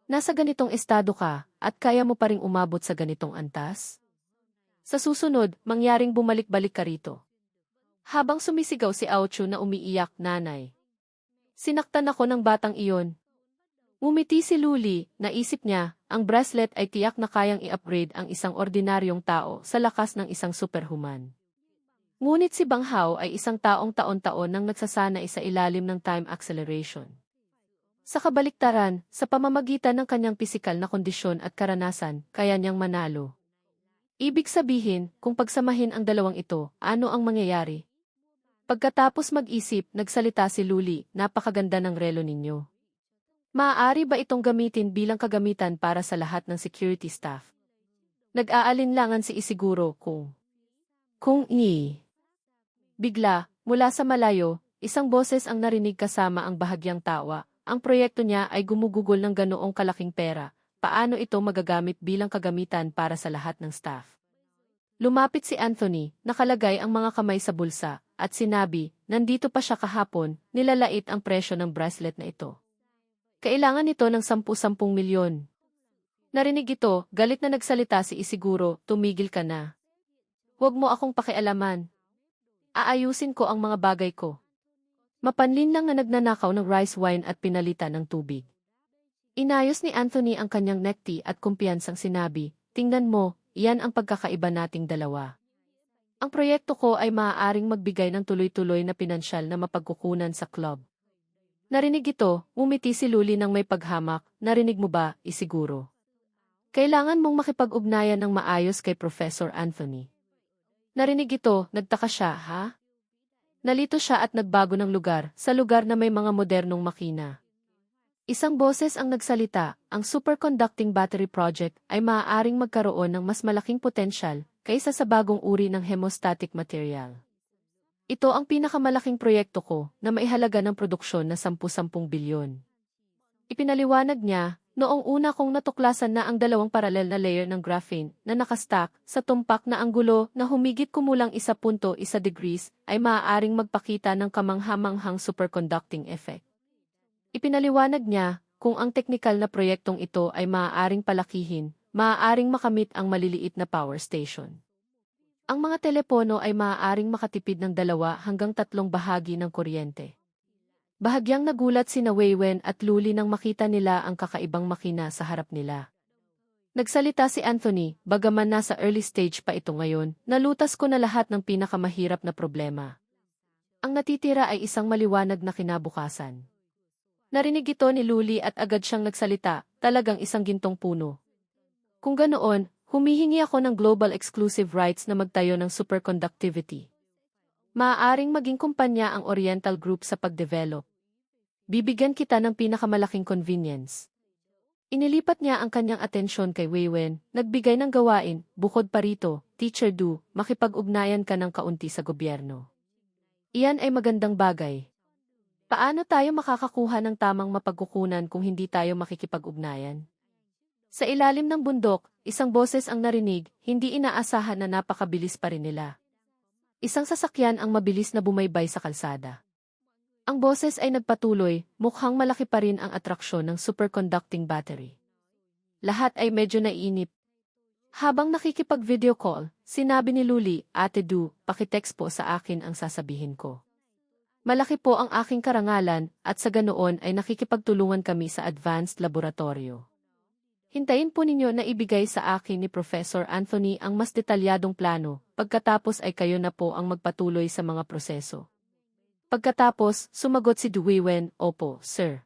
Nasa ganitong estado ka, at kaya mo pa ring umabot sa ganitong antas? Sa susunod, mangyaring bumalik-balik ka rito. Habang sumisigaw si Auchu na umiiyak, nanay. Sinaktan ako ng batang iyon. Ngumiti si Luli, naisip niya, ang bracelet ay tiyak na kayang i-upgrade ang isang ordinaryong tao sa lakas ng isang superhuman. Ngunit si Bang Hao ay isang taong taon-taon nang nagsasanay sa ilalim ng time acceleration. Sa kabaliktaran, sa pamamagitan ng kanyang pisikal na kondisyon at karanasan, kaya niyang manalo. Ibig sabihin, kung pagsamahin ang dalawang ito, ano ang mangyayari? Pagkatapos mag-isip, nagsalita si Luli, napakaganda ng relo ninyo. Maaari ba itong gamitin bilang kagamitan para sa lahat ng security staff? Nag-aalinlangan si Isiguro kung Bigla, mula sa malayo, isang boses ang narinig kasama ang bahagyang tawa. Ang proyekto niya ay gumugugol ng ganoong kalaking pera. Paano ito magagamit bilang kagamitan para sa lahat ng staff? Lumapit si Anthony, nakalagay ang mga kamay sa bulsa, at sinabi, nandito pa siya kahapon, nilalait ang presyo ng bracelet na ito. Kailangan nito ng 10 milyon. Narinig ito, galit na nagsalita si Isiguro, tumigil ka na. Huwag mo akong pakialaman. Aayusin ko ang mga bagay ko. Mapanlin lang na nagnanakaw ng rice wine at pinalitan ng tubig. Inayos ni Anthony ang kanyang necktie at kumpiyansang sinabi, tingnan mo, iyan ang pagkakaiba nating dalawa. Ang proyekto ko ay maaaring magbigay ng tuloy-tuloy na pinansyal na mapagkukunan sa club. Narinig ito, umiti si Luli ng may paghamak, narinig mo ba, Isiguro? Kailangan mong makipag-ugnayan ng maayos kay Professor Anthony. Narinig ito, nagtaka siya, ha? Nalito siya at nagbago ng lugar, sa lugar na may mga modernong makina. Isang boses ang nagsalita, ang superconducting battery project ay maaaring magkaroon ng mas malaking potensyal kaysa sa bagong uri ng hemostatic material. Ito ang pinakamalaking proyekto ko na maihalaga ng produksyon na 10 bilyon. Ipinaliwanag niya, noong una kong natuklasan na ang 2 paralel na layer ng graphene na nakastack sa tumpak na anggulo na humigit kumulang 1.1 degrees ay maaaring magpakita ng kamangha-manghang superconducting effect. Ipinaliwanag niya, kung ang teknikal na proyektong ito ay maaaring palakihin, maaaring makamit ang maliliit na power station. Ang mga telepono ay maaaring makatipid ng 2 hanggang 3 bahagi ng kuryente. Bahagyang nagulat sina Weiwen at Luli nang makita nila ang kakaibang makina sa harap nila. Nagsalita si Anthony, bagaman nasa early stage pa ito ngayon, nalutas ko na lahat ng pinakamahirap na problema. Ang natitira ay isang maliwanag na kinabukasan. Narinig ito ni Luli at agad siyang nagsalita, talagang isang gintong puno. Kung ganoon, humihingi ako ng global exclusive rights na magtayo ng superconductivity. Maaaring maging kumpanya ang Oriental Group sa pagdevelop. Bibigyan kita ng pinakamalaking convenience. Inilipat niya ang kanyang atensyon kay Weiwen, nagbigay ng gawain, bukod pa rito, Teacher Du, makipag-ugnayan ka ng kaunti sa gobyerno. Iyan ay magandang bagay. Paano tayo makakakuha ng tamang mapagkukunan kung hindi tayo makikipag-ugnayan? Sa ilalim ng bundok, isang boses ang narinig, hindi inaasahan na napakabilis pa rin nila. Isang sasakyan ang mabilis na bumaybay sa kalsada. Ang boses ay nagpatuloy, mukhang malaki pa rin ang atraksyon ng superconducting battery. Lahat ay medyo naiinip. Habang nakikipag-video call, sinabi ni Luli, Ate Du, pakitext po sa akin ang sasabihin ko. Malaki po ang aking karangalan at sa ganoon ay nakikipagtulungan kami sa advanced laboratorio. Hintayin po ninyo na ibigay sa akin ni Professor Anthony ang mas detalyadong plano, pagkatapos ay kayo na po ang magpatuloy sa mga proseso. Pagkatapos, sumagot si Du Weiwen, opo, sir.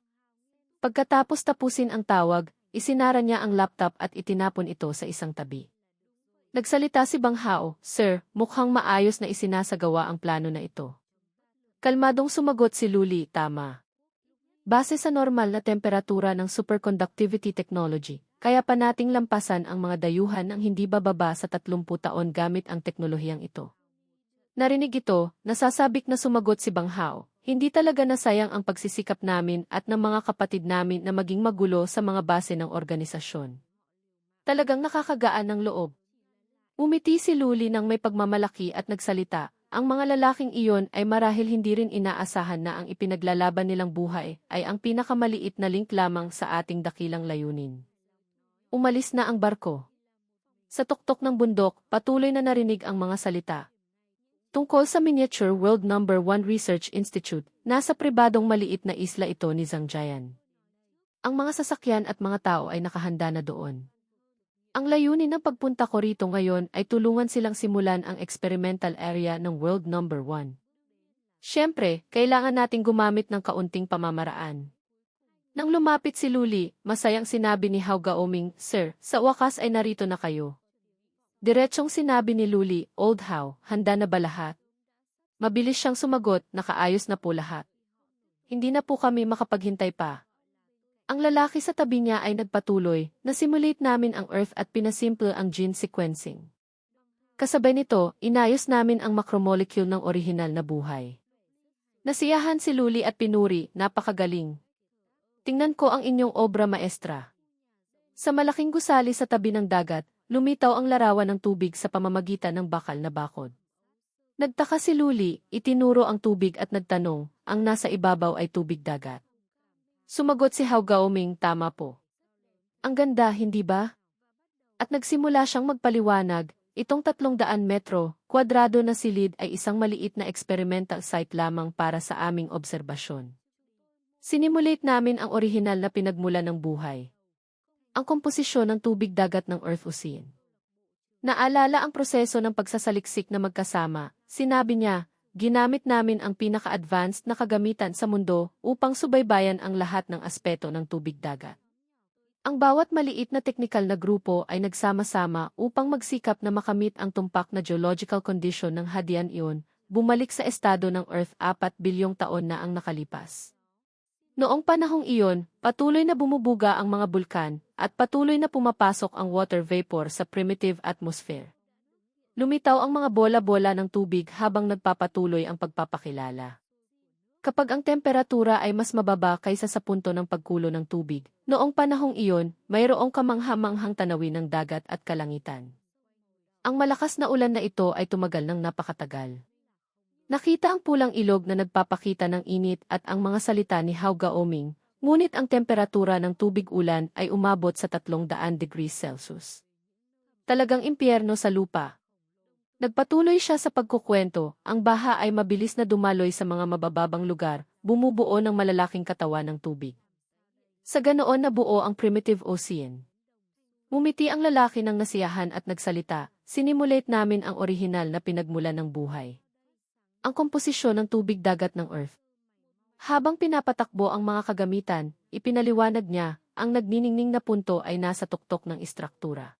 Pagkatapos tapusin ang tawag, isinara niya ang laptop at itinapon ito sa isang tabi. Nagsalita si Bang Hao, sir, mukhang maayos na isinasagawa ang plano na ito. Kalmadong sumagot si Luli, tama. Base sa normal na temperatura ng superconductivity technology, kaya pa nating lampasan ang mga dayuhan ng hindi bababa sa 30 taon gamit ang teknolohiyang ito. Narinig ito, nasasabik na sumagot si Bang Hao, hindi talaga nasayang ang pagsisikap namin at ng mga kapatid namin na maging magulo sa mga base ng organisasyon. Talagang nakakagaan ng loob. Umiti si Luli nang may pagmamalaki at nagsalita, ang mga lalaking iyon ay marahil hindi rin inaasahan na ang ipinaglalaban nilang buhay ay ang pinakamaliit na link lamang sa ating dakilang layunin. Umalis na ang barko. Sa tuktok ng bundok, patuloy na narinig ang mga salita. Tungkol sa Miniature World Number 1 Research Institute, nasa pribadong maliit na isla ito ni Zhangjian. Ang mga sasakyan at mga tao ay nakahanda na doon. Ang layunin ng pagpunta ko rito ngayon ay tulungan silang simulan ang experimental area ng World Number 1. Siyempre, kailangan nating gumamit ng kaunting pamamaraan. Nang lumapit si Luli, masayang sinabi ni Hao Gaoming, "Sir, sa wakas ay narito na kayo." Diretsong sinabi ni Luli, "Old Hao, handa na ba lahat?" Mabilis siyang sumagot, "Nakaayos na po lahat. Hindi na po kami makapaghintay pa." Ang lalaki sa tabi niya ay nagpatuloy, "Na-simulate namin ang Earth at pinasimple ang gene sequencing. Kasabay nito, inayos namin ang macromolecule ng orihinal na buhay." Nasiyahan si Luli at pinuri, "Napakagaling. Tingnan ko ang inyong obra maestra." Sa malaking gusali sa tabi ng dagat, lumitaw ang larawan ng tubig sa pamamagitan ng bakal na bakod. Nagtaka si Luli, itinuro ang tubig at nagtanong, "Ang nasa ibabaw ay tubig dagat?" Sumagot si Hao Gaoming, "Tama po. Ang ganda, hindi ba?" At nagsimula siyang magpaliwanag, "Itong 300 metro, kwadrado na silid ay isang maliit na experimental site lamang para sa aming obserbasyon. Sinimulate namin ang orihinal na pinagmulan ng buhay. Ang komposisyon ng tubig dagat ng Earth Ocean." Naalala ang proseso ng pagsasaliksik na magkasama, sinabi niya, "Ginamit namin ang pinaka-advanced na kagamitan sa mundo upang subaybayan ang lahat ng aspeto ng tubig dagat. Ang bawat maliit na teknikal na grupo ay nagsama-sama upang magsikap na makamit ang tumpak na geological condition ng hadian iyon, bumalik sa estado ng Earth 4 bilyong taon na ang nakalipas. Noong panahong iyon, patuloy na bumubuga ang mga bulkan, at patuloy na pumapasok ang water vapor sa primitive atmosphere. Lumitaw ang mga bola-bola ng tubig habang nagpapatuloy ang pagpapakilala. Kapag ang temperatura ay mas mababa kaysa sa punto ng pagkulo ng tubig, noong panahong iyon, mayroong kamangha-manghang tanawin ng dagat at kalangitan. Ang malakas na ulan na ito ay tumagal ng napakatagal. Nakita ang pulang ilog na nagpapakita ng init at ang mga salita ni Hao Gaoming, ngunit ang temperatura ng tubig-ulan ay umabot sa 300 degrees Celsius. Talagang impyerno sa lupa. Nagpatuloy siya sa pagkukwento, ang baha ay mabilis na dumaloy sa mga mabababang lugar, bumubuo ng malalaking katawan ng tubig. Sa ganoon nabuo ang primitive ocean. Ngumiti ang lalaki ng nasiyahan at nagsalita, "Sinimulate namin ang orihinal na pinagmulan ng buhay. Ang komposisyon ng tubig dagat ng Earth." Habang pinapatakbo ang mga kagamitan, ipinaliwanag niya, ang nagniningning na punto ay nasa tuktok ng istruktura.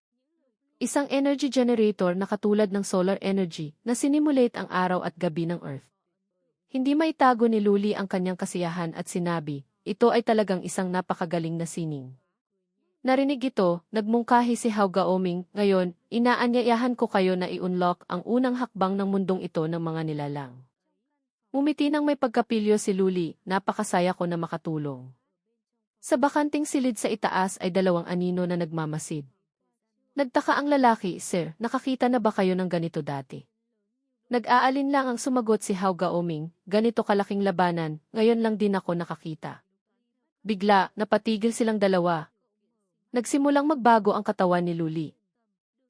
Isang energy generator na katulad ng solar energy na sinimulate ang araw at gabi ng Earth. Hindi maitago ni Luli ang kanyang kasiyahan at sinabi, "Ito ay talagang isang napakagaling na sining." Narinig ito, nagmungkahi si Hao Gaoming, "Ngayon, inaanyayahan ko kayo na i-unlock ang unang hakbang ng mundong ito ng mga nilalang." Umiti nang may pagkapilyo si Luli, "Napakasaya ko na makatulong." Sa bakanting silid sa itaas ay 2 anino na nagmamasid. Nagtaka ang lalaki, "Sir, nakakita na ba kayo ng ganito dati?" Nag-aalin lang ang sumagot si Hao Gaoming, "Ganito kalaking labanan, ngayon lang din ako nakakita." Bigla, napatigil silang dalawa. Nagsimulang magbago ang katawan ni Luli.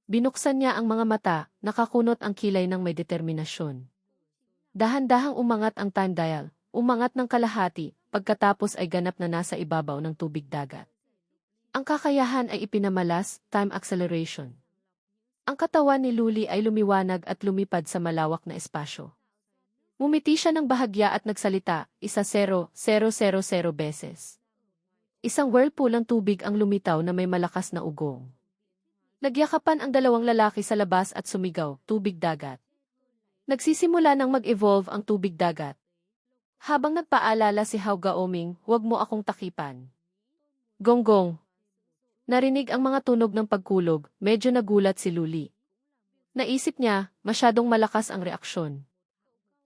Binuksan niya ang mga mata, nakakunot ang kilay ng may determinasyon. Dahan-dahang umangat ang time dial, umangat ng kalahati, pagkatapos ay ganap na nasa ibabaw ng tubig dagat. Ang kakayahan ay ipinamalas, time acceleration. Ang katawan ni Luli ay lumiwanag at lumipad sa malawak na espasyo. Ngumiti siya ng bahagya at nagsalita, 1,0,0,0 beses. Isang whirlpool ng tubig ang lumitaw na may malakas na ugong. Nagyakapan ang 2 lalaki sa labas at sumigaw, "Tubig dagat." Nagsisimula nang mag-evolve ang tubig dagat. Habang nagpaalala si Hao Gaoming, "Huwag mo akong takipan." Gonggong. Narinig ang mga tunog ng pagkulog, medyo nagulat si Luli. Naisip niya, masyadong malakas ang reaksyon.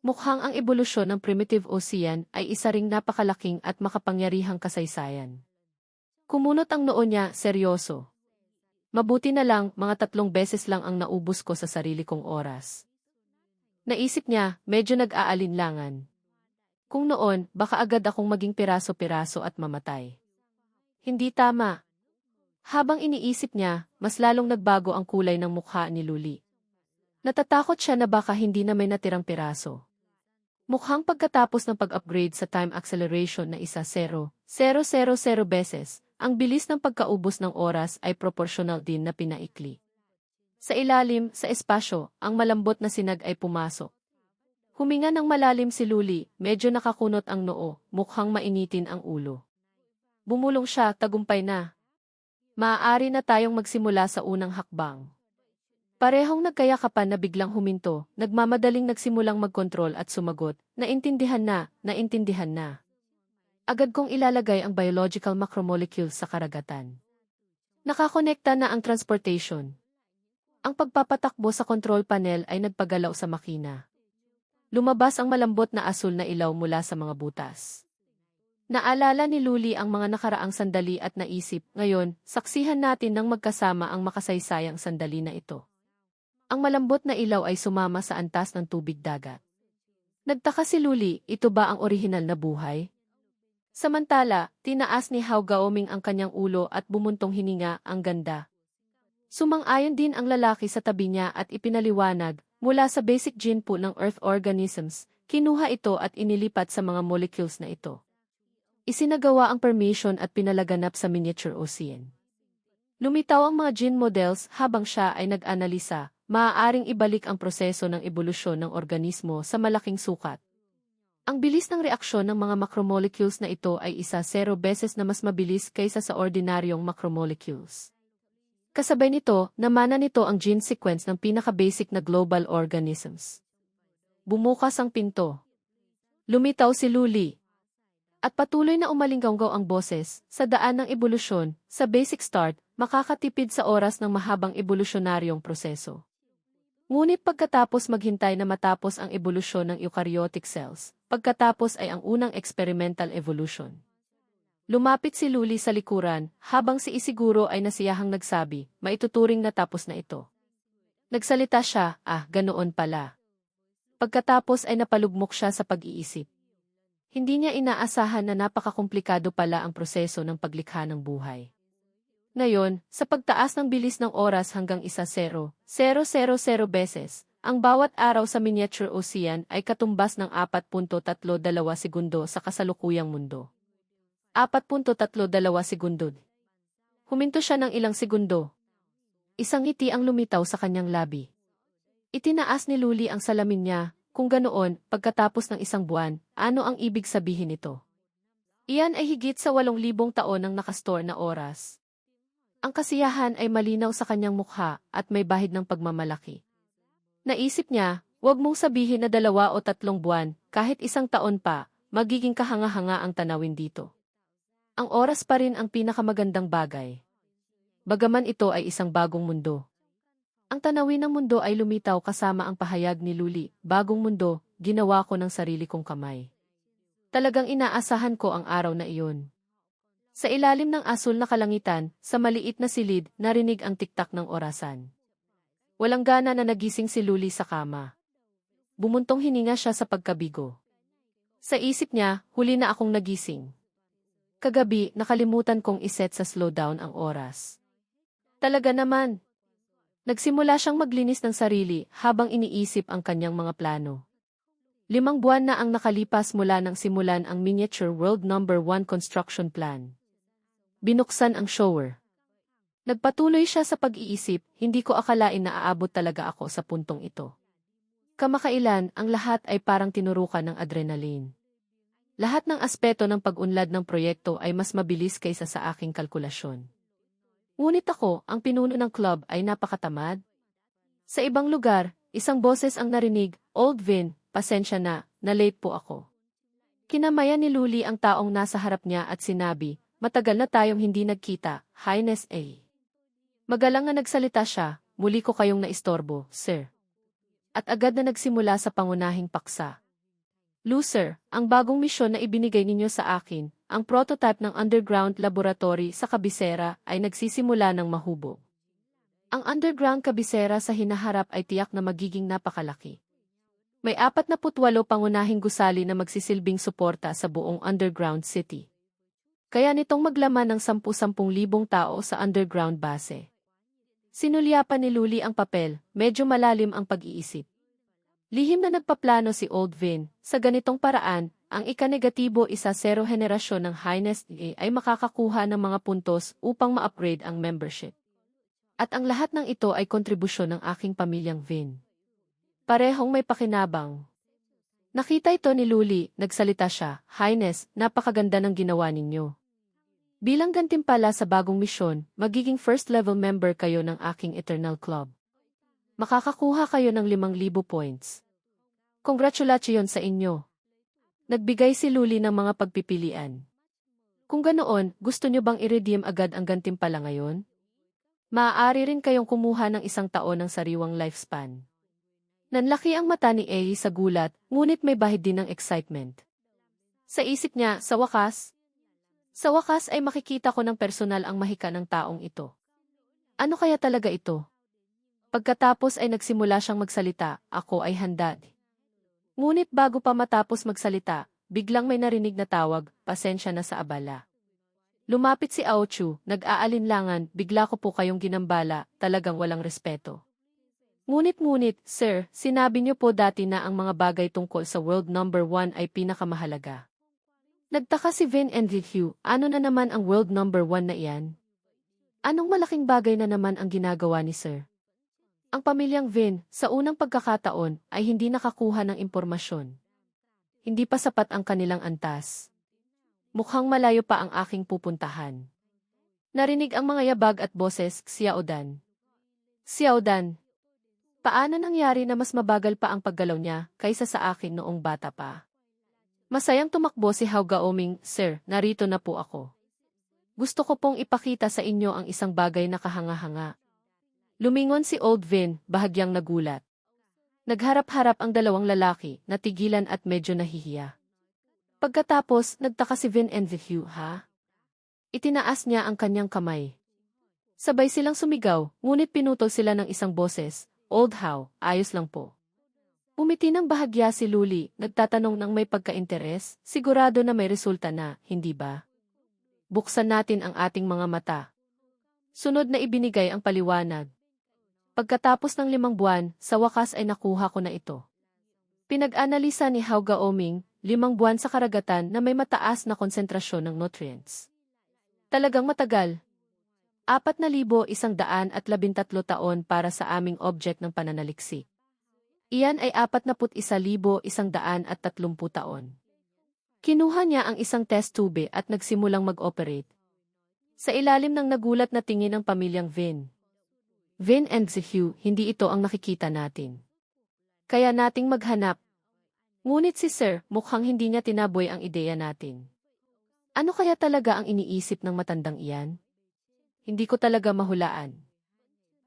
Mukhang ang ebolusyon ng primitive ocean ay isa ring napakalaking at makapangyarihang kasaysayan. Kumunot ang noo niya, seryoso. "Mabuti na lang, mga 3 beses lang ang naubos ko sa sarili kong oras." Naisip niya, medyo nag-aalinlangan. Kung noon, baka agad akong maging piraso-piraso at mamatay. Hindi tama. Habang iniisip niya, mas lalong nagbago ang kulay ng mukha ni Luli. Natatakot siya na baka hindi na may natirang piraso. Mukhang pagkatapos ng pag-upgrade sa time acceleration na 1.000 beses, ang bilis ng pagkaubos ng oras ay proporsyonal din na pinaikli. Sa ilalim, sa espasyo, ang malambot na sinag ay pumasok. Huminga ng malalim si Luli, medyo nakakunot ang noo, mukhang mainitin ang ulo. Bumulong siya, tagumpay na. Maaari na tayong magsimula sa unang hakbang. Parehong nagkayakapan na biglang huminto, nagmamadaling nagsimulang magkontrol at sumagot, naintindihan na, naintindihan na. Agad kong ilalagay ang biological macromolecules sa karagatan. Nakakonekta na ang transportation. Ang pagpapatakbo sa control panel ay nagpagalaw sa makina. Lumabas ang malambot na asul na ilaw mula sa mga butas. Naalala ni Luli ang mga nakaraang sandali at naisip, ngayon, saksihan natin nang magkasama ang makasaysayang sandali na ito. Ang malambot na ilaw ay sumama sa antas ng tubig dagat. Nagtaka si Luli, ito ba ang orihinal na buhay? Samantala, tinaas ni Hao Gaoming ang kanyang ulo at bumuntong hininga, ang ganda. Sumang-ayon din ang lalaki sa tabi niya at ipinaliwanag, mula sa basic gene pool ng Earth organisms, kinuha ito at inilipat sa mga molecules na ito. Isinagawa ang permission at pinalaganap sa miniature ocean. Lumitaw ang mga gene models habang siya ay nag-analisa, maaaring ibalik ang proseso ng ebolusyon ng organismo sa malaking sukat. Ang bilis ng reaksyon ng mga macromolecules na ito ay 1.0 beses na mas mabilis kaysa sa ordinaryong macromolecules. Kasabay nito, namana nito ang gene sequence ng pinaka-basic na global organisms. Bumukas ang pinto. Lumitaw si Luli. At patuloy na umalinggaw ang boses, sa daan ng ebolusyon, sa basic start, makakatipid sa oras ng mahabang evolusyonaryong proseso. Ngunit pagkatapos maghintay na matapos ang ebolusyon ng eukaryotic cells, pagkatapos ay ang unang experimental evolution. Lumapit si Luli sa likuran, habang si Isiguro ay nasiyahang nagsabi, maituturing na tapos na ito. Nagsalita siya, ganoon pala. Pagkatapos ay napalugmok siya sa pag-iisip. Hindi niya inaasahan na napakakomplikado pala ang proseso ng paglikha ng buhay. Ngayon, sa pagtaas ng bilis ng oras hanggang 1.000 beses, ang bawat araw sa miniature ocean ay katumbas ng 4.32 segundo sa kasalukuyang mundo. 4.32 segundo. Huminto siya ng ilang segundo. Isang ngiti ang lumitaw sa kanyang labi. Itinaas ni Luli ang salamin niya. Kung ganoon, pagkatapos ng 1 buwan, ano ang ibig sabihin nito? Iyan ay higit sa 8,000 taon ng nakastore na oras. Ang kasiyahan ay malinaw sa kanyang mukha at may bahid ng pagmamalaki. Naisip niya, huwag mong sabihin na 2 o 3 buwan, kahit 1 taon pa, magiging kahanga-hanga ang tanawin dito. Ang oras pa rin ang pinakamagandang bagay. Bagaman ito ay isang bagong mundo. Ang tanawin ng mundo ay lumitaw kasama ang pahayag ni Luli, bagong mundo, ginawa ko ng sarili kong kamay. Talagang inaasahan ko ang araw na iyon. Sa ilalim ng asul na kalangitan, sa maliit na silid, narinig ang tiktak ng orasan. Walang gana na nagising si Luli sa kama. Bumuntong hininga siya sa pagkabigo. Sa isip niya, huli na akong nagising. Kagabi, nakalimutan kong iset sa slowdown ang oras. Talaga naman. Nagsimula siyang maglinis ng sarili habang iniisip ang kanyang mga plano. 5 buwan na ang nakalipas mula nang simulan ang Miniature World No. 1 construction plan. Binuksan ang shower. Nagpatuloy siya sa pag-iisip, hindi ko akalain na aabot talaga ako sa puntong ito. Kamakailan, ang lahat ay parang tinurukan ng adrenaline. Lahat ng aspeto ng pag-unlad ng proyekto ay mas mabilis kaysa sa aking kalkulasyon. Ngunit ako, ang pinuno ng club, ay napakatamad. Sa ibang lugar, isang boses ang narinig, Old Vin, pasensya na late po ako. Kinamayan ni Luli ang taong nasa harap niya at sinabi, matagal na tayong hindi nagkita, Highness A. Magalang na nagsalita siya, muli ko kayong naistorbo, sir. At agad na nagsimula sa pangunahing paksa. Loser, ang bagong misyon na ibinigay ninyo sa akin, ang prototype ng underground laboratory sa kabisera ay nagsisimula ng mahubog. Ang underground kabisera sa hinaharap ay tiyak na magiging napakalaki. May 48 pangunahing gusali na magsisilbing suporta sa buong underground city. Kaya nitong maglaman ng 10,000 tao sa underground base. Sinulyapan ni Luli ang papel, medyo malalim ang pag-iisip. Lihim na nagpaplano si Old Vin, sa ganitong paraan, ang ika-negatibo 10 henerasyon ng Highness ay makakakuha ng mga puntos upang ma-upgrade ang membership. At ang lahat ng ito ay kontribusyon ng aking pamilyang Vin. Parehong may pakinabang. Nakita ito ni Luli, nagsalita siya, Highness, napakaganda ng ginawa ninyo. Bilang gantimpala sa bagong misyon, magiging first-level member kayo ng aking Eternal Club. Makakakuha kayo ng 5,000 points. Congratulations sa inyo. Nagbigay si Luli ng mga pagpipilian. Kung ganoon, gusto nyo bang i-redeem agad ang gantimpala ngayon? Maaari rin kayong kumuha ng 1 taon ng sariwang lifespan. Nanlaki ang mata ni Ei sa gulat, ngunit may bahid din ng excitement. Sa isip niya, sa wakas ay makikita ko ng personal ang mahika ng taong ito. Ano kaya talaga ito? Pagkatapos ay nagsimula siyang magsalita, ako ay handa. Ngunit bago pa matapos magsalita, biglang may narinig na tawag, pasensya na sa abala. Lumapit si Aochu, nag-aalinlangan, bigla ko po kayong ginambala, talagang walang respeto. Ngunit, sir, sinabi niyo po dati na ang mga bagay tungkol sa World Number 1 ay pinakamahalaga. Nagtaka si Vin and Hugh, ano na naman ang World Number 1 na iyan? Anong malaking bagay na naman ang ginagawa ni sir? Ang pamilyang Vin, sa unang pagkakataon, ay hindi nakakuha ng impormasyon. Hindi pa sapat ang kanilang antas. Mukhang malayo pa ang aking pupuntahan. Narinig ang mga yabag at boses, Xiaodan. Xiaodan. Paano nangyari na mas mabagal pa ang paggalaw niya kaysa sa akin noong bata pa? Masayang tumakbo si Hao Gaoming, Sir, narito na po ako. Gusto ko pong ipakita sa inyo ang isang bagay na kahanga-hanga. Lumingon si Old Vin, bahagyang nagulat. Nagharap-harap ang dalawang lalaki, natigilan at medyo nahihiya. Pagkatapos, nagtaka si Vin and Hugh, ha? Itinaas niya ang kanyang kamay. Sabay silang sumigaw, ngunit pinutol sila ng isang boses, Old Hao, ayos lang po. Umiti ng bahagya si Luli, nagtatanong ng may pagka-interes, sigurado na may resulta na, hindi ba? Buksan natin ang ating mga mata. Sunod na ibinigay ang paliwanag. Pagkatapos ng 5 buwan, sa wakas ay nakuha ko na ito. Pinag-analisa ni Hao Gaoming, 5 buwan sa karagatan na may mataas na konsentrasyon ng nutrients. Talagang matagal. 4,113 taon para sa aming object ng pananaliksik. Iyan ay 41,130 taon. Kinuha niya ang isang test tube at nagsimulang mag-operate. Sa ilalim ng nagulat na tingin ng pamilyang Vin. Vin and Hugh, hindi ito ang nakikita natin. Kaya nating maghanap. Ngunit si Sir, mukhang hindi niya tinaboy ang ideya natin. Ano kaya talaga ang iniisip ng matandang iyan? Hindi ko talaga mahulaan.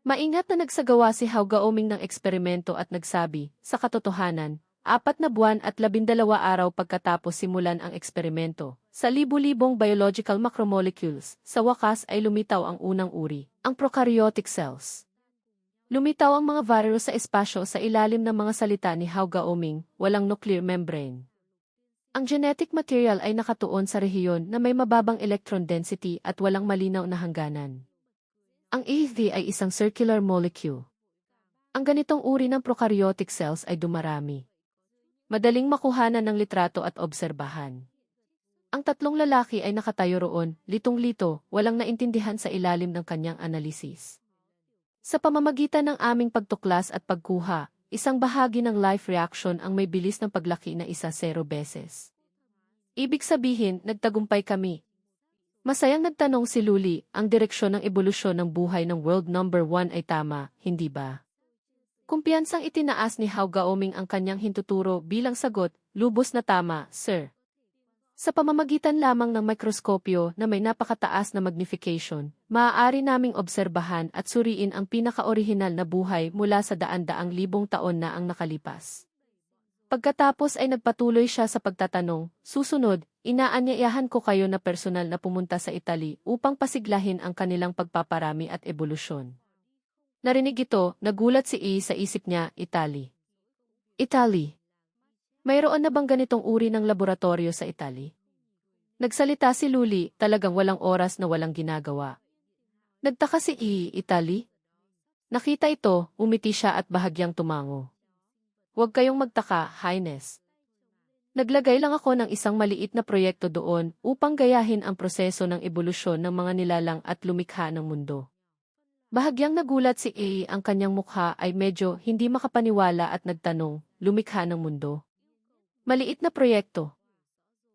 Maingat na nagsagawa si Hao Gaoming ng eksperimento at nagsabi, sa katotohanan, 4 na buwan at 12 araw pagkatapos simulan ang eksperimento, sa libu-libong biological macromolecules, sa wakas ay lumitaw ang unang uri, ang prokaryotic cells. Lumitaw ang mga virus sa espasyo sa ilalim ng mga salita ni Hao Gaoming, walang nuclear membrane. Ang genetic material ay nakatuon sa rehiyon na may mababang electron density at walang malinaw na hangganan. Ang EV ay isang circular molecule. Ang ganitong uri ng prokaryotic cells ay dumarami. Madaling makuhanan ng litrato at obserbahan. Ang 3 lalaki ay nakatayo roon, litong-lito, walang naintindihan sa ilalim ng kanyang analisis. Sa pamamagitan ng aming pagtuklas at pagkuha, isang bahagi ng life reaction ang may bilis ng paglaki na 10 beses. Ibig sabihin, nagtagumpay kami. Masayang nagtanong si Luli, ang direksyon ng ebolusyon ng buhay ng World Number 1 ay tama, hindi ba? Kumpiyansang itinaas ni Hao Gaoming ang kanyang hintuturo bilang sagot, lubos na tama, sir. Sa pamamagitan lamang ng mikroskopyo na may napakataas na magnification, maaari naming obserbahan at suriin ang pinaka-orihinal na buhay mula sa daan-daang libong taon na ang nakalipas. Pagkatapos ay nagpatuloy siya sa pagtatanong, susunod, inaanyayahan ko kayo na personal na pumunta sa Italy upang pasiglahin ang kanilang pagpaparami at ebolusyon. Narinig ito, nagulat si E sa isip niya, Italy. Italy. Mayroon na bang ganitong uri ng laboratorio sa Italy? Nagsalita si Luli, talagang walang oras na walang ginagawa. Nagtaka si Italy? Nakita ito, umiti siya at bahagyang tumango. Huwag kayong magtaka, Highness. Naglagay lang ako ng isang maliit na proyekto doon upang gayahin ang proseso ng ebolusyon ng mga nilalang at lumikha ng mundo. Bahagyang nagulat si ang kanyang mukha ay medyo hindi makapaniwala at nagtanong, lumikha ng mundo. Maliit na proyekto.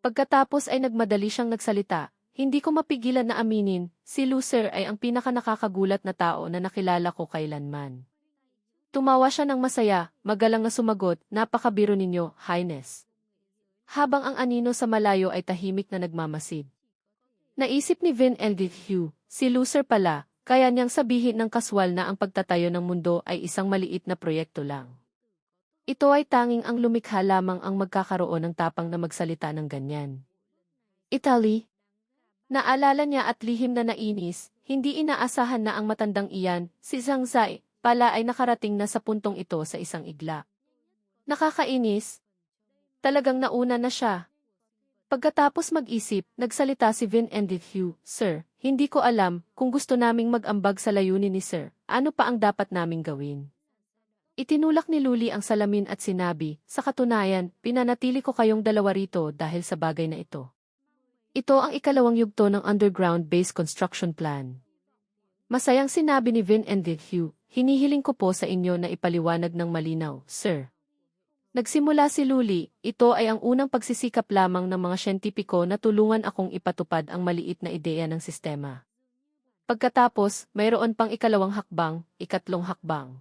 Pagkatapos ay nagmadali siyang nagsalita, hindi ko mapigilan na aminin, si Lucer ay ang pinakanakakagulat na tao na nakilala ko kailanman. Tumawa siya ng masaya, magalang na sumagot, napakabiro ninyo, Highness. Habang ang anino sa malayo ay tahimik na nagmamasid. Naisip ni Vin Hugh, si Lucer pala, kaya niyang sabihin ng kaswal na ang pagtatayo ng mundo ay isang maliit na proyekto lang. Ito ay tanging ang lumikha lamang ang magkakaroon ng tapang na magsalita ng ganyan. Italy? Naalala niya at lihim na nainis, hindi inaasahan na ang matandang iyan, si Zhang Zai, pala ay nakarating na sa puntong ito sa isang igla. Nakakainis. Talagang nauna na siya. Pagkatapos mag-isip, nagsalita si Vin Hugh, Sir, hindi ko alam kung gusto naming mag-ambag sa layunin ni Sir, ano pa ang dapat naming gawin? Itinulak ni Luli ang salamin at sinabi, sa katunayan, pinanatili ko kayong dalawa rito dahil sa bagay na ito. Ito ang ikalawang yugto ng underground base construction plan. Masayang sinabi ni Vin Hugh, hinihiling ko po sa inyo na ipaliwanag ng malinaw, Sir. Nagsimula si Luli, ito ay ang unang pagsisikap lamang ng mga siyentipiko na tulungan akong ipatupad ang maliit na ideya ng sistema. Pagkatapos, mayroon pang ikalawang hakbang, ikatlong hakbang.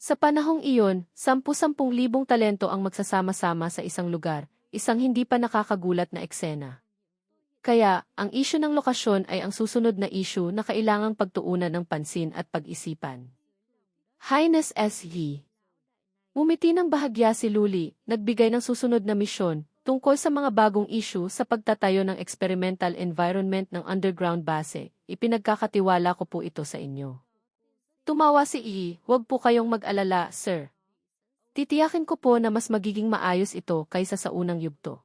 Sa panahong iyon, 10,000 talento ang magsasama-sama sa isang lugar, isang hindi pa nakakagulat na eksena. Kaya, ang isyu ng lokasyon ay ang susunod na isyu na kailangang pagtuunan ng pansin at pag-isipan. Highness S.E. Umiti ng bahagya si Luli, nagbigay ng susunod na misyon, tungkol sa mga bagong isyu sa pagtatayo ng experimental environment ng underground base, ipinagkakatiwala ko po ito sa inyo. Tumawa si huwag po kayong mag-alala, Sir. Titiyakin ko po na mas magiging maayos ito kaysa sa unang yugto.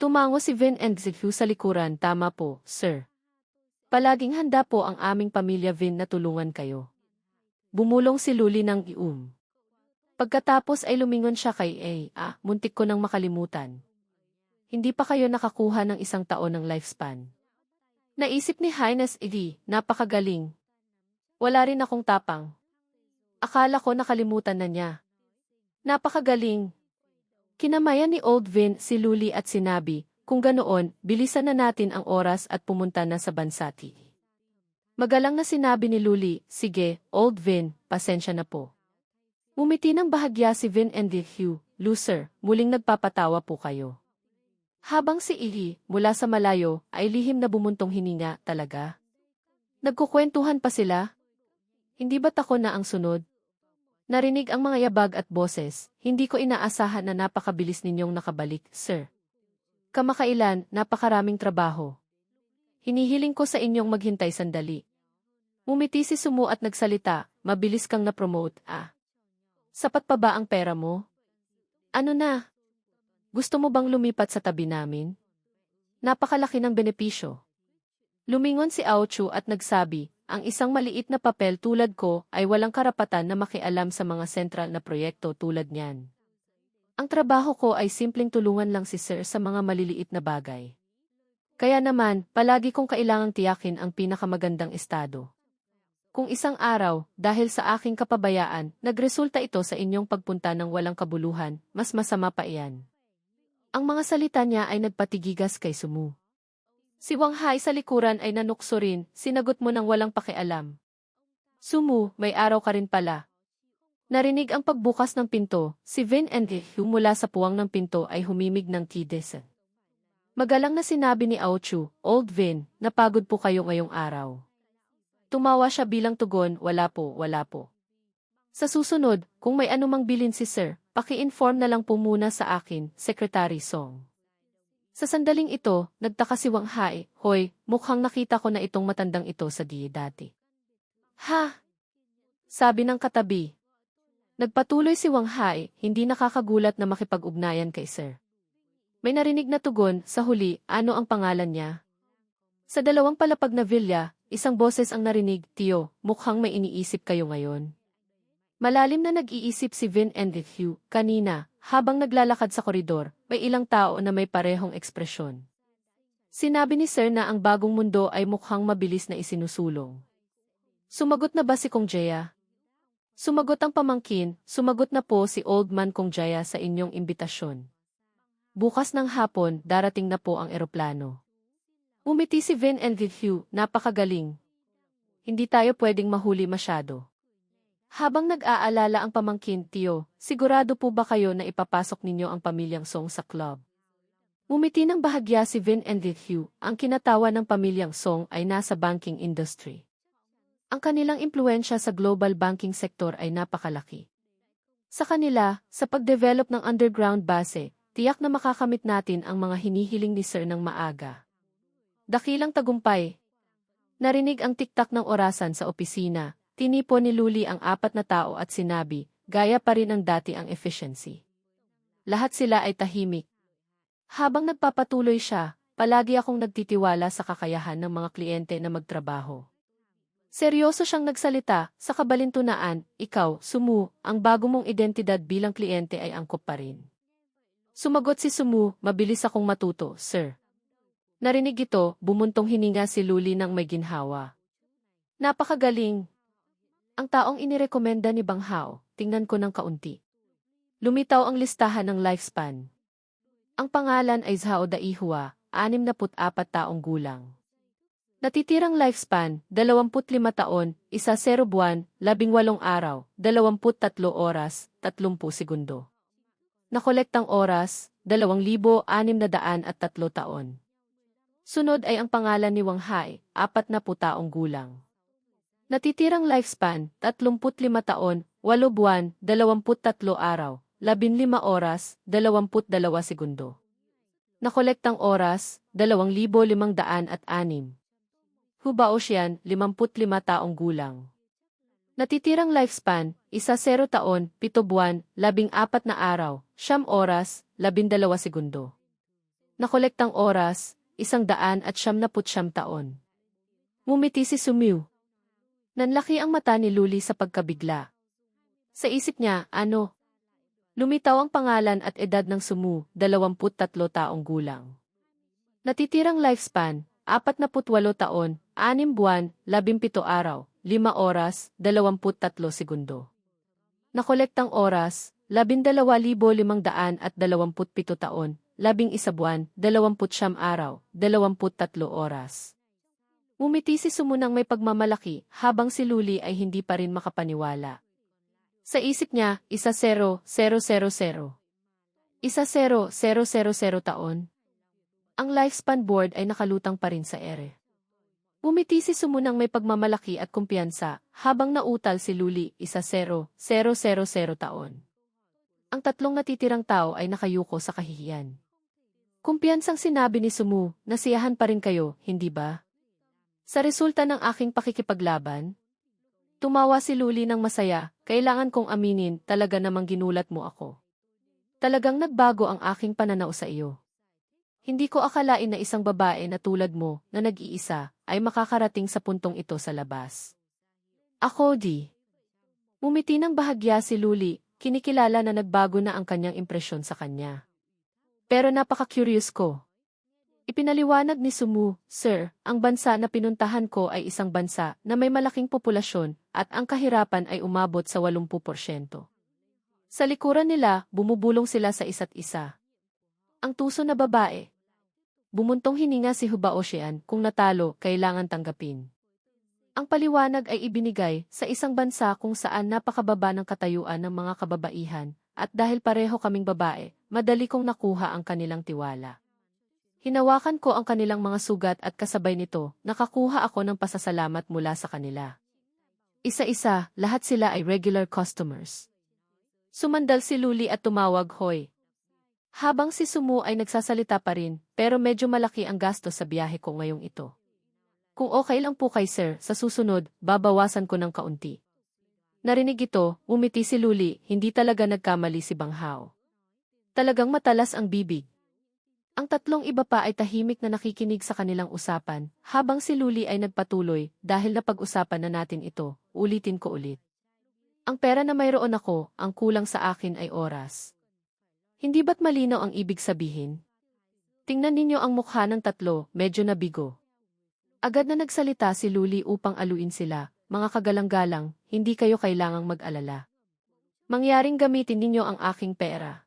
Tumango si Vin Hugh sa likuran, tama po, Sir. Palaging handa po ang aming pamilya Vin na tulungan kayo. Bumulong si Luli ng Pagkatapos ay lumingon siya kay muntik ko nang makalimutan. Hindi pa kayo nakakuha ng 1 taon ng lifespan. Naisip ni Highness napakagaling. Wala rin akong tapang. Akala ko nakalimutan na niya. Napakagaling. Kinamayan ni Old Vin si Luli at sinabi, kung ganoon, bilisan na natin ang oras at pumunta na sa Bansati. Magalang na sinabi ni Luli, sige, Old Vin, pasensya na po. Umiti ng bahagya si Vin Hugh, Lucer, muling nagpapatawa po kayo. Habang si mula sa malayo, ay lihim na bumuntong hininga, talaga? Nagkukwentuhan pa sila? Hindi ba't ako na ang sunod? Narinig ang mga yabag at boses, hindi ko inaasahan na napakabilis ninyong nakabalik, Sir. Kamakailan, napakaraming trabaho. Hinihiling ko sa inyong maghintay sandali. Umiti si Sumu at nagsalita, mabilis kang na-promote, Sapat pa ba ang pera mo? Ano na? Gusto mo bang lumipat sa tabi namin? Napakalaki ng benepisyo. Lumingon si Aochu at nagsabi, ang isang maliit na papel tulad ko ay walang karapatan na makialam sa mga sentral na proyekto tulad niyan. Ang trabaho ko ay simpleng tulungan lang si Sir sa mga maliliit na bagay. Kaya naman, palagi kong kailangang tiyakin ang pinakamagandang estado. Kung isang araw, dahil sa aking kapabayaan, nagresulta ito sa inyong pagpunta ng walang kabuluhan, mas masama pa iyan. Ang mga salita niya ay nagpatigigas kay Sumu. Si Wang Hai sa likuran ay nanukso rin, sinagot mo ng walang pakialam. Sumu, may araw ka rin pala. Narinig ang pagbukas ng pinto, si Vin Hugh mula sa puwang ng pinto ay humimig ng kides. Magalang na sinabi ni Aochu, Old Vin, napagod po kayo ngayong araw. Tumawa siya bilang tugon, wala po, wala po. Sa susunod, kung may anumang bilin si Sir, paki-inform na lang po muna sa akin, Secretary Song. Sa sandaling ito, nagtaka si Wang Hai, hoy, mukhang nakita ko na itong matandang ito sa dati. Ha? Sabi ng katabi. Nagpatuloy si Wang Hai, hindi nakakagulat na makipag-ugnayan kay Sir. May narinig na tugon, sa huli, ano ang pangalan niya? Sa dalawang palapag na villa, isang boses ang narinig, Tio, mukhang may iniisip kayo ngayon. Malalim na nag-iisip si Vin and Hugh, kanina, habang naglalakad sa koridor, may ilang tao na may parehong ekspresyon. Sinabi ni Sir na ang bagong mundo ay mukhang mabilis na isinusulong. Sumagot na ba si Kong Jaya? Sumagot ang pamangkin, sumagot na po si Old Man Kong Jaya sa inyong imbitasyon. Bukas ng hapon, darating na po ang eroplano. Umiti si Vin and Hugh, napakagaling. Hindi tayo pwedeng mahuli masyado. Habang nag-aalala ang pamangkin, Tio, sigurado po ba kayo na ipapasok ninyo ang pamilyang Song sa club? Umiti ng bahagya si Vin and Hugh, ang kinatawa ng pamilyang Song ay nasa banking industry. Ang kanilang impluensya sa global banking sector ay napakalaki. Sa kanila, sa pagdevelop ng underground base, tiyak na makakamit natin ang mga hinihiling ni Sir ng maaga. Dakilang tagumpay. Narinig ang tiktak ng orasan sa opisina, tinipon ni Luli ang 4 na tao at sinabi, gaya pa rin ang dati ang efficiency. Lahat sila ay tahimik. Habang nagpapatuloy siya, palagi akong nagtitiwala sa kakayahan ng mga kliyente na magtrabaho. Seryoso siyang nagsalita, sa kabalintunaan, ikaw, Sumu, ang bago mong identidad bilang kliyente ay angkop pa rin. Sumagot si Sumu, mabilis akong matuto, sir. Narinig ito, bumuntong hininga si Luli ng may ginhawa. Napakagaling. Ang taong inirekomenda ni Bang Hao, tingnan ko ng kaunti. Lumitaw ang listahan ng lifespan. Ang pangalan ay Zhao Daihua, 64 taong gulang. Natitirang lifespan, 25 taon, 10 buwan, 18 araw, 23 oras, 30 segundo. Nakolektang oras, 2,603 taon. Sunod ay ang pangalan ni Wang Hai, 40 taong gulang. Natitirang lifespan, 35 taon, 8 buwan, 23 araw, 15 oras, 22 segundo. Nakolektang oras, 2,506. Hubao Xian, 55 taong gulang. Natitirang lifespan, 10 taon, 7 buwan, 14 na araw, 9 oras, 12 segundo. Nakolektang oras, 199 taon. Ngumiti si Sumiu. Nanlaki ang mata ni Luli sa pagkabigla. Sa isip niya, ano? Lumitaw ang pangalan at edad ng Sumu, 23 taong gulang. Natitirang lifespan, 48 taon, 6 buwan, 17 araw, 5 oras, 23 segundo. Nakolektang oras, 12,527 taon, 11 buwan, 29 araw, 23 oras. Umiti si Sumu ng may pagmamalaki habang si Luli ay hindi pa rin makapaniwala. Sa isip niya, 10,000. 10,000 taon. Ang lifespan board ay nakalutang pa rin sa ere. Umiti si Sumu ng may pagmamalaki at kumpiyansa, habang nautal si Luli, 10,000 taon. Ang 3 natitirang tao ay nakayuko sa kahihiyan. Kumpiyansang sinabi ni Sumu, nasiyahan pa rin kayo, hindi ba? Sa resulta ng aking pakikipaglaban? Tumawa si Luli ng masaya, kailangan kong aminin, talaga namang ginulat mo ako. Talagang nagbago ang aking pananaw sa iyo. Hindi ko akalain na isang babae na tulad mo, na nag-iisa, ay makakarating sa puntong ito sa labas. Ako di. Umiti ng bahagya si Luli, kinikilala na nagbago na ang kanyang impresyon sa kanya. Pero napaka-curious ko. Ipinaliwanag ni Sumu, Sir, ang bansa na pinuntahan ko ay isang bansa na may malaking populasyon at ang kahirapan ay umabot sa 80%. Sa likuran nila, bumubulong sila sa isa't isa. Ang tuso na babae. Bumuntong hininga si Hubao Xian, kung natalo, kailangan tanggapin. Ang paliwanag ay ibinigay sa isang bansa kung saan napakababa ng katayuan ng mga kababaihan, at dahil pareho kaming babae, madali kong nakuha ang kanilang tiwala. Hinawakan ko ang kanilang mga sugat at kasabay nito, nakakuha ako ng pasasalamat mula sa kanila. Isa-isa, lahat sila ay regular customers. Sumandal si Luli at tumawag, Hoy. Habang si Sumu ay nagsasalita pa rin, pero medyo malaki ang gasto sa biyahe ko ngayong ito. Kung okay lang po kay Sir, sa susunod, babawasan ko ng kaunti. Narinig ito, umiti si Luli, hindi talaga nagkamali si Bang Hao. Talagang matalas ang bibig. Ang tatlong iba pa ay tahimik na nakikinig sa kanilang usapan, habang si Luli ay nagpatuloy, dahil napag-usapan na natin ito, ulitin ko ulit. Ang pera na mayroon ako, ang kulang sa akin ay oras. Hindi ba't malinaw ang ibig sabihin? Tingnan ninyo ang mukha ng tatlo, medyo nabigo. Agad na nagsalita si Luli upang aluin sila, mga kagalang-galang, hindi kayo kailangang mag-alala. Mangyaring gamitin ninyo ang aking pera.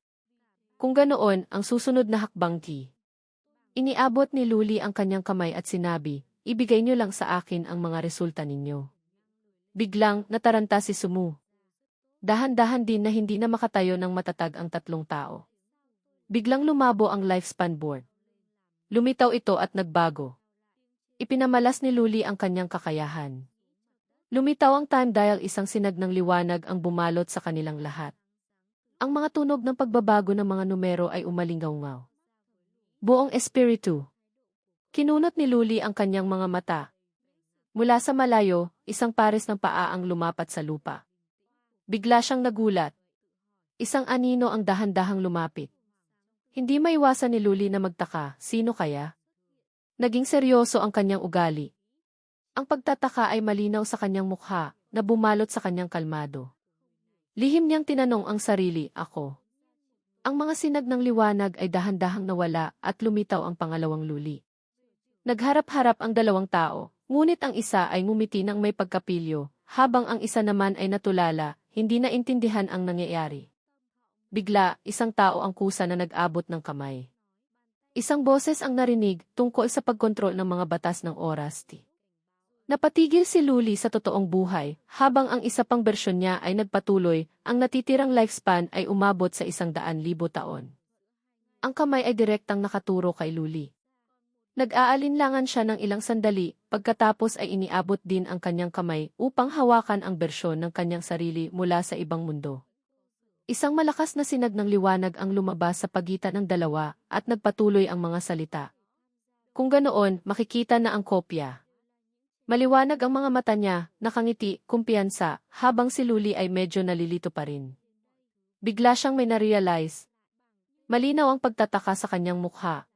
Kung ganoon, ang susunod na hakbang ti. Iniabot ni Luli ang kanyang kamay at sinabi, ibigay niyo lang sa akin ang mga resulta ninyo. Biglang, nataranta si Sumu. Dahan-dahan din na hindi na makatayo ng matatag ang tatlong tao. Biglang lumabo ang lifespan board. Lumitaw ito at nagbago. Ipinamalas ni Luli ang kanyang kakayahan. Lumitaw ang time dial, isang sinag ng liwanag ang bumalot sa kanilang lahat. Ang mga tunog ng pagbabago ng mga numero ay umalingaw-ngaw. Buong espiritu. Kinunot ni Luli ang kanyang mga mata. Mula sa malayo, isang pares ng paa ang lumapat sa lupa. Bigla siyang nagulat. Isang anino ang dahan-dahang lumapit. Hindi maiwasan ni Luli na magtaka, sino kaya? Naging seryoso ang kanyang ugali. Ang pagtataka ay malinaw sa kanyang mukha, na bumalot sa kanyang kalmado. Lihim niyang tinanong ang sarili, ako. Ang mga sinag ng liwanag ay dahan-dahang nawala at lumitaw ang pangalawang Luli. Nagharap-harap ang dalawang tao, ngunit ang isa ay ngumiti ng may pagkapilyo, habang ang isa naman ay natulala, hindi na intindihan ang nangyayari. Bigla, isang tao ang kusa na nag-abot ng kamay. Isang boses ang narinig tungkol sa pagkontrol ng mga batas ng oras. Napatigil si Luli sa totoong buhay, habang ang isa pang bersyon niya ay nagpatuloy, ang natitirang lifespan ay umabot sa 100,000 taon. Ang kamay ay direktang nakaturo kay Luli. Nag-aalinlangan siya ng ilang sandali, pagkatapos ay iniabot din ang kanyang kamay upang hawakan ang bersyon ng kanyang sarili mula sa ibang mundo. Isang malakas na sinag ng liwanag ang lumabas sa pagitan ng dalawa at nagpatuloy ang mga salita. Kung ganoon, makikita na ang kopya. Maliwanag ang mga mata niya, nakangiti, kumpiyansa, habang si Luli ay medyo nalilito pa rin. Bigla siyang may na-realize. Malinaw ang pagtataka sa kanyang mukha.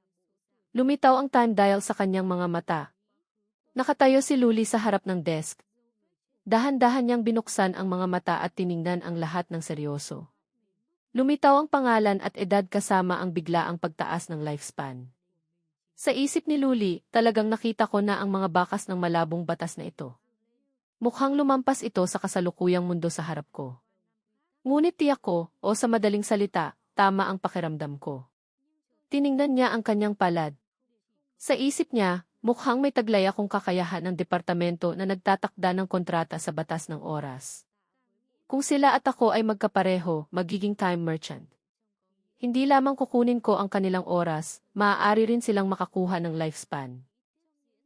Lumitaw ang time dial sa kanyang mga mata. Nakatayo si Luli sa harap ng desk. Dahan-dahan niyang binuksan ang mga mata at tiningnan ang lahat ng seryoso. Lumitaw ang pangalan at edad kasama ang biglaang pagtaas ng lifespan. Sa isip ni Luli, talagang nakita ko na ang mga bakas ng malabong batas na ito. Mukhang lumampas ito sa kasalukuyang mundo sa harap ko. Ngunit tiyak ko, o sa madaling salita, tama ang pakiramdam ko. Tiningnan niya ang kanyang palad. Sa isip niya, mukhang may taglay akong kakayahan ng departamento na nagtatakda ng kontrata sa batas ng oras. Kung sila at ako ay magkapareho, magiging time merchant. Hindi lamang kukunin ko ang kanilang oras, maaari rin silang makakuha ng lifespan.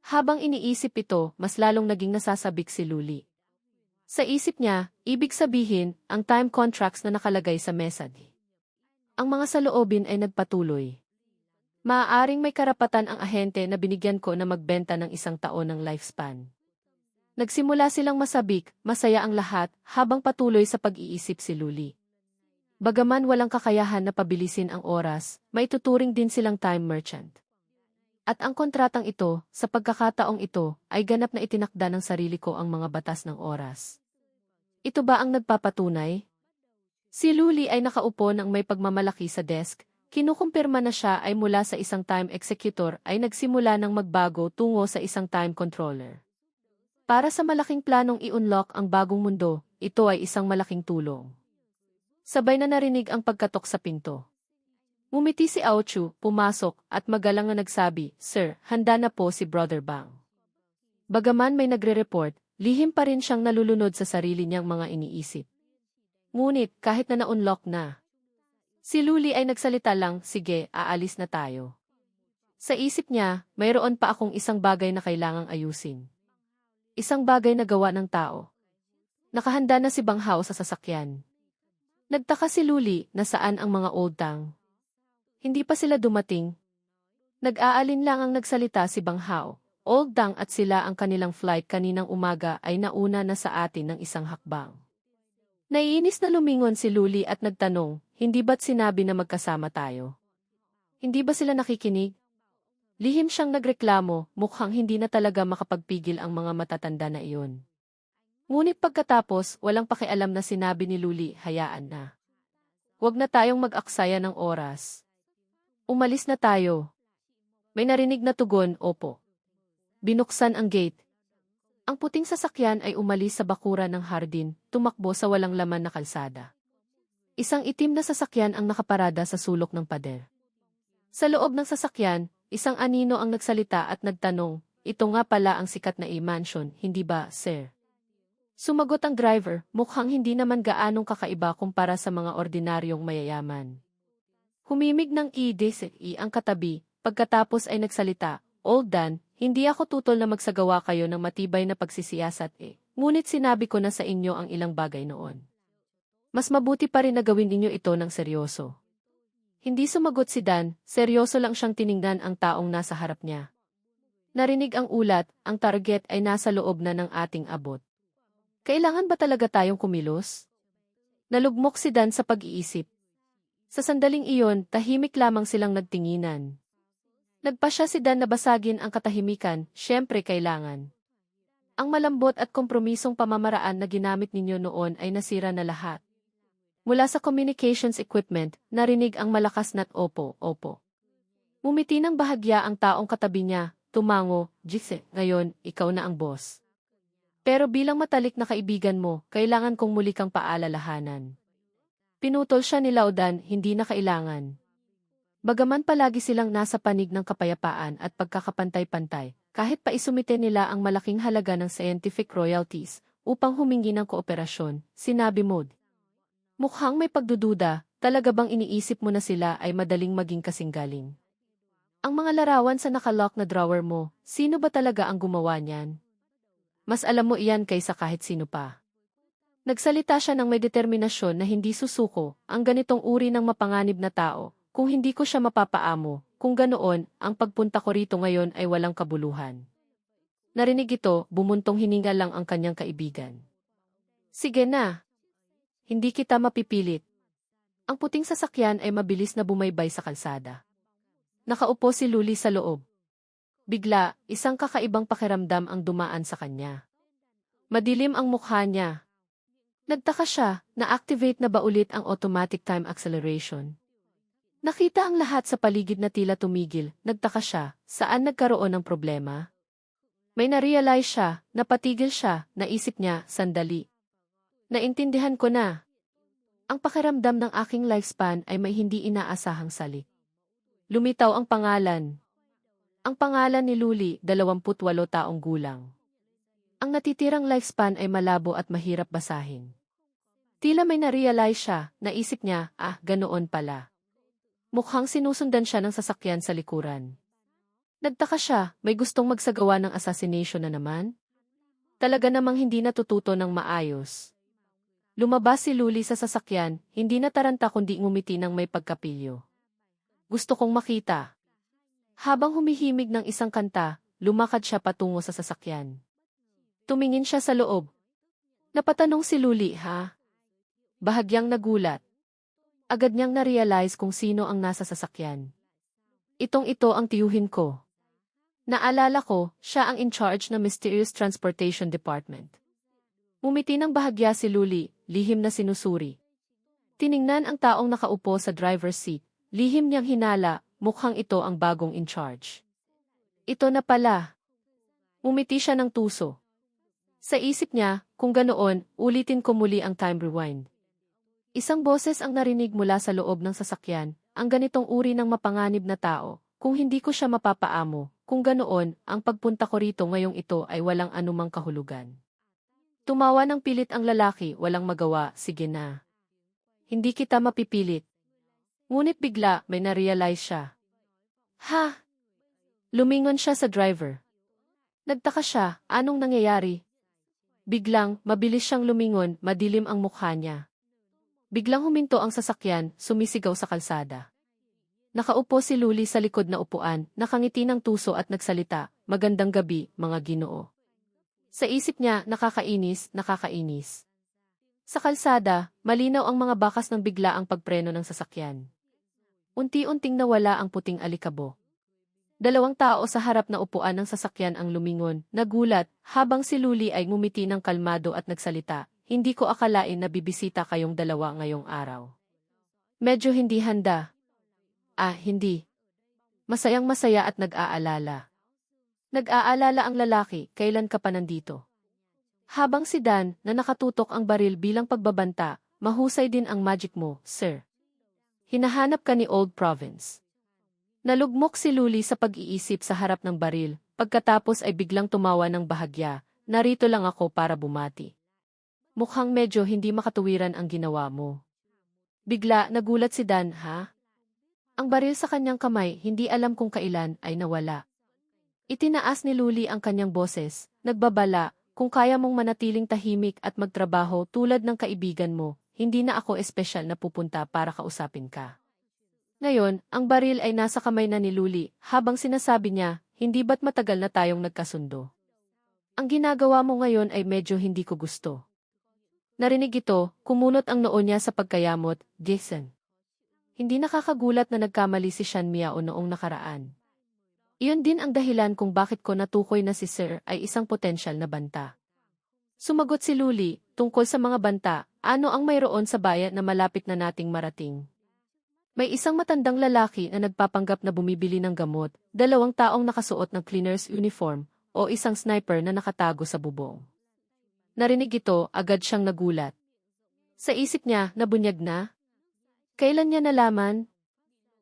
Habang iniisip ito, mas lalong naging nasasabik si Luli. Sa isip niya, ibig sabihin, ang time contracts na nakalagay sa mesa. Ang mga saloobin ay nagpatuloy. Maaaring may karapatan ang ahente na binigyan ko na magbenta ng 1 taon ng lifespan. Nagsimula silang masabik, masaya ang lahat, habang patuloy sa pag-iisip si Luli. Bagaman walang kakayahan na pabilisin ang oras, may tuturing din silang time merchant. At ang kontratang ito, sa pagkakataong ito, ay ganap na itinakda ng sarili ko ang mga batas ng oras. Ito ba ang nagpapatunay? Si Luli ay nakaupo ng may pagmamalaki sa desk, kinukumpirma na siya ay mula sa isang time executor ay nagsimula ng magbago tungo sa isang time controller. Para sa malaking planong i-unlock ang bagong mundo, ito ay isang malaking tulong. Sabay na narinig ang pagkatok sa pinto. Ngumiti si Aochu, pumasok, at magalang na nagsabi, Sir, handa na po si Brother Bang. Bagaman may nagre-report, lihim pa rin siyang nalulunod sa sarili niyang mga iniisip. Ngunit, kahit na na-unlock na, si Luli ay nagsalita lang, sige, aalis na tayo. Sa isip niya, mayroon pa akong isang bagay na kailangang ayusin. Isang bagay na gawa ng tao. Nakahanda na si Bang Hao sa sasakyan. Nagtaka si Luli na saan ang mga old tang. Hindi pa sila dumating. Nag-aalin lang ang nagsalita si Bang Hao. Old Tang at sila ang kanilang flight kaninang umaga ay nauna na sa atin ng isang hakbang. Naiinis na lumingon si Luli at nagtanong, hindi ba't sinabi na magkasama tayo? Hindi ba sila nakikinig? Lihim siyang nagreklamo, mukhang hindi na talaga makapagpigil ang mga matatanda na iyon. Ngunit pagkatapos, walang pakialam na sinabi ni Luli, hayaan na. Huwag na tayong mag-aksaya ng oras. Umalis na tayo. May narinig na tugon, opo. Binuksan ang gate. Ang puting sasakyan ay umalis sa bakuran ng hardin, tumakbo sa walang laman na kalsada. Isang itim na sasakyan ang nakaparada sa sulok ng pader. Sa loob ng sasakyan, isang anino ang nagsalita at nagtanong, ito nga pala ang sikat na e-mansion, hindi ba, sir? Sumagot ang driver, mukhang hindi naman gaanong kakaiba kumpara sa mga ordinaryong mayayaman. Humimig ng i ang katabi, pagkatapos ay nagsalita, Old Dan, hindi ako tutol na magsagawa kayo ng matibay na pagsisiyasat ngunit sinabi ko na sa inyo ang ilang bagay noon. Mas mabuti pa rin na gawin ninyo ito ng seryoso. Hindi sumagot si Dan, seryoso lang siyang tiningnan ang taong nasa harap niya. Narinig ang ulat, ang target ay nasa loob na ng ating abot. Kailangan ba talaga tayong kumilos? Nalugmok si Dan sa pag-iisip. Sa sandaling iyon, tahimik lamang silang nagtinginan. Nagpasya si Dan na basagin ang katahimikan, syempre kailangan. Ang malambot at kompromisong pamamaraan na ginamit ninyo noon ay nasira na lahat. Mula sa communications equipment, narinig ang malakas na't opo, opo. Mumiti ng bahagya ang taong katabi niya, tumango, Jitse, ngayon, ikaw na ang boss. Pero bilang matalik na kaibigan mo, kailangan kong muli kang paalalahanan. Pinutol siya ni Laudan, hindi na kailangan. Bagaman palagi silang nasa panig ng kapayapaan at pagkakapantay-pantay, kahit pa isumite nila ang malaking halaga ng scientific royalties upang humingi ng kooperasyon, sinabi Maud. Mukhang may pagdududa, talaga bang iniisip mo na sila ay madaling maging kasinggaling? Ang mga larawan sa nakalock na drawer mo, sino ba talaga ang gumawa niyan? Mas alam mo iyan kaysa kahit sino pa. Nagsalita siya ng may determinasyon na hindi susuko, ang ganitong uri ng mapanganib na tao, kung hindi ko siya mapapaamo, kung ganoon, ang pagpunta ko rito ngayon ay walang kabuluhan. Narinig ito, bumuntong hininga lang ang kanyang kaibigan. Sige na. Hindi kita mapipilit. Ang puting sasakyan ay mabilis na bumaybay sa kalsada. Nakaupo si Luli sa loob. Bigla, isang kakaibang pakiramdam ang dumaan sa kanya. Madilim ang mukha niya. Nagtaka siya, na-activate na ba ulit ang automatic time acceleration? Nakita ang lahat sa paligid na tila tumigil, nagtaka siya, saan nagkaroon ng problema? May na-realize siya, napatigil siya, naisip niya, sandali. Naintindihan ko na. Ang pakiramdam ng aking lifespan ay may hindi inaasahang salik. Lumitaw ang pangalan. Ang pangalan ni Luli, 28 taong gulang. Ang natitirang lifespan ay malabo at mahirap basahin. Tila may na-realize siya, naisip niya, ganoon pala. Mukhang sinusundan siya ng sasakyan sa likuran. Nagtaka siya, may gustong magsagawa ng assassination na naman? Talaga namang hindi natututo ng maayos. Lumabas si Luli sa sasakyan, hindi nataranta kundi ngumiti ng may pagkapilyo. Gusto kong makita. Habang humihimig ng isang kanta, lumakad siya patungo sa sasakyan. Tumingin siya sa loob. Napatanong si Luli, ha? Bahagyang nagulat. Agad niyang na-realize kung sino ang nasa sasakyan. Ito ang tiyuhin ko. Naalala ko, siya ang in charge ng Mysterious Transportation Department. Mumiti ng bahagya si Luli, lihim na sinusuri. Tiningnan ang taong nakaupo sa driver's seat, lihim niyang hinala, mukhang ito ang bagong in charge. Ito na pala. Mumiti siya ng tuso. Sa isip niya, kung ganoon, ulitin ko muli ang time rewind. Isang boses ang narinig mula sa loob ng sasakyan, ang ganitong uri ng mapanganib na tao, kung hindi ko siya mapapaamo, kung ganoon, ang pagpunta ko rito ngayong ito ay walang anumang kahulugan. Tumawa ng pilit ang lalaki, walang magawa, sige na. Hindi kita mapipilit. Ngunit bigla, may na-realize siya. Ha? Lumingon siya sa driver. Nagtaka siya, anong nangyayari? Biglang, mabilis siyang lumingon, madilim ang mukha niya. Biglang huminto ang sasakyan, sumisigaw sa kalsada. Nakaupo si Luli sa likod na upuan, nakangiti ng tuso at nagsalita, magandang gabi, mga Ginoo. Sa isip niya, nakakainis, nakakainis. Sa kalsada, malinaw ang mga bakas ng bigla ang pagpreno ng sasakyan. Unti-unting nawala ang puting alikabo. Dalawang tao sa harap na upuan ng sasakyan ang lumingon, nagulat, habang si Luli ay ngumiti ng kalmado at nagsalita, "Hindi ko akalain na bibisita kayong dalawa ngayong araw. Medyo hindi handa." "Ah, hindi. Masayang masaya at nag-aalala." Nag-aalala ang lalaki, "Kailan ka pa nandito?" Habang si Dan, na nakatutok ang baril bilang pagbabanta, "Mahusay din ang magic mo, sir. Hinahanap ka ni Old Province." Nalugmok si Luli sa pag-iisip sa harap ng baril, pagkatapos ay biglang tumawa ng bahagya, "Narito lang ako para bumati. Mukhang medyo hindi makatuwiran ang ginawa mo." Bigla nagulat si Dan, "Ha?" Ang baril sa kanyang kamay, hindi alam kung kailan, ay nawala. Itinaas ni Luli ang kanyang boses, nagbabala, "Kung kaya mong manatiling tahimik at magtrabaho tulad ng kaibigan mo, hindi na ako espesyal na pupunta para kausapin ka." Ngayon, ang baril ay nasa kamay na ni Luli, habang sinasabi niya, "Hindi ba't matagal na tayong nagkasundo? Ang ginagawa mo ngayon ay medyo hindi ko gusto." Narinig ito, kumunot ang noo niya sa pagkayamot, "Jason. Hindi nakakagulat na nagkamali si Shan Miao noong nakaraan. Iyon din ang dahilan kung bakit ko natukoy na si Sir ay isang potensyal na banta." Sumagot si Luli, "Tungkol sa mga banta, ano ang mayroon sa bayan na malapit na nating marating?" May isang matandang lalaki na nagpapanggap na bumibili ng gamot, dalawang taong nakasuot ng cleaner's uniform, o isang sniper na nakatago sa bubong. Narinig ito, agad siyang nagulat. Sa isip niya, nabunyag na? Kailan niya nalaman?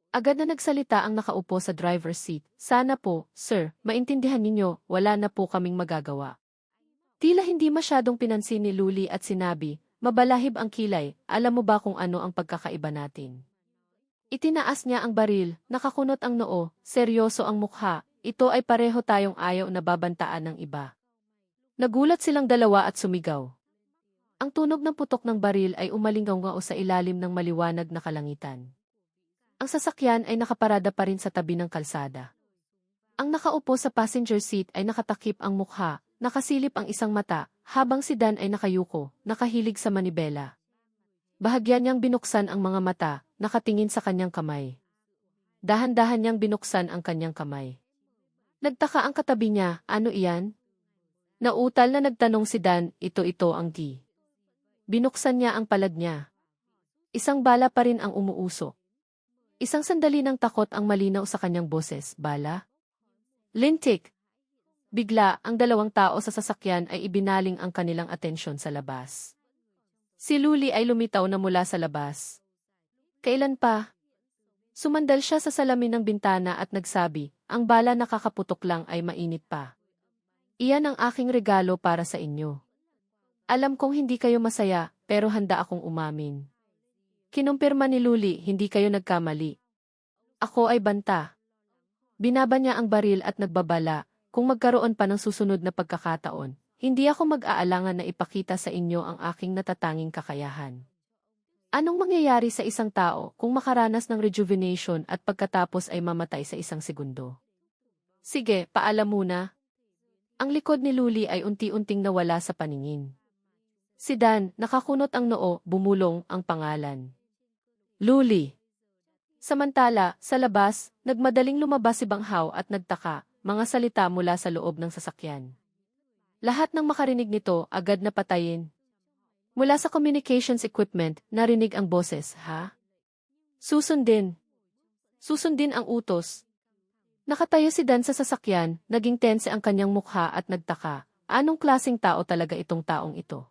Agad na nagsalita ang nakaupo sa driver's seat, "Sana po, sir, maintindihan ninyo, wala na po kaming magagawa." Tila hindi masyadong pinansin ni Luli at sinabi, "Mabalahib ang kilay, alam mo ba kung ano ang pagkakaiba natin?" Itinaas niya ang baril, nakakunot ang noo, seryoso ang mukha, "Ito ay pareho tayong ayaw na babantaan ng iba." Nagulat silang dalawa at sumigaw. Ang tunog ng putok ng baril ay umalingaw-ngao sa ilalim ng maliwanag na kalangitan. Ang sasakyan ay nakaparada pa rin sa tabi ng kalsada. Ang nakaupo sa passenger seat ay nakatakip ang mukha, nakasilip ang isang mata, habang si Dan ay nakayuko, nakahilig sa manibela. Bahagyan niyang binuksan ang mga mata, nakatingin sa kanyang kamay. Dahan-dahan niyang binuksan ang kanyang kamay. Nagtaka ang katabi niya, "Ano iyan?" Nautal na nagtanong si Dan, ito ang key." Binuksan niya ang palad niya. Isang bala pa rin ang umuusok. Isang sandali ng takot ang malinaw sa kanyang boses, "Bala?" "Lintik!" Bigla, ang dalawang tao sa sasakyan ay ibinaling ang kanilang atensyon sa labas. Si Luli ay lumitaw na mula sa labas. "Kailan pa?" Sumandal siya sa salamin ng bintana at nagsabi, "Ang bala nakakaputok lang ay mainit pa. Iyan ang aking regalo para sa inyo. Alam kong hindi kayo masaya, pero handa akong umamin." Kinumpirma ni Luli, "Hindi kayo nagkamali. Ako ay banta." Binaba niya ang baril at nagbabala, "Kung magkaroon pa ng susunod na pagkakataon, hindi ako mag-aalangan na ipakita sa inyo ang aking natatanging kakayahan." Anong mangyayari sa isang tao kung makaranas ng rejuvenation at pagkatapos ay mamatay sa isang segundo? "Sige, paalam muna." Ang likod ni Luli ay unti-unting nawala sa paningin. Si Dan, nakakunot ang noo, bumulong ang pangalan, "Luli." Samantala, sa labas, nagmadaling lumabas si Banghaw at nagtaka, mga salita mula sa loob ng sasakyan. Lahat ng makarinig nito, agad na patayin. Mula sa communications equipment, narinig ang boses, "Ha? Susundin. Susundin ang utos." Nakatayo si Dan sa sasakyan, naging tense ang kanyang mukha at nagtaka, anong klaseng tao talaga itong taong ito?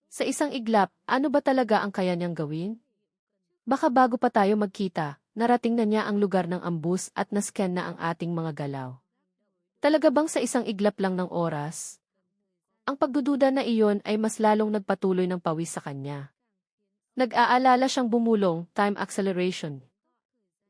Sa isang iglap, ano ba talaga ang kaya niyang gawin? Baka bago pa tayo magkita, narating na niya ang lugar ng ambus at nascan na ang ating mga galaw. Talaga bang sa isang iglap lang ng oras? Ang pagdududa na iyon ay mas lalong nagpatuloy ng pawis sa kanya. Nag-aalala siyang bumulong, time acceleration.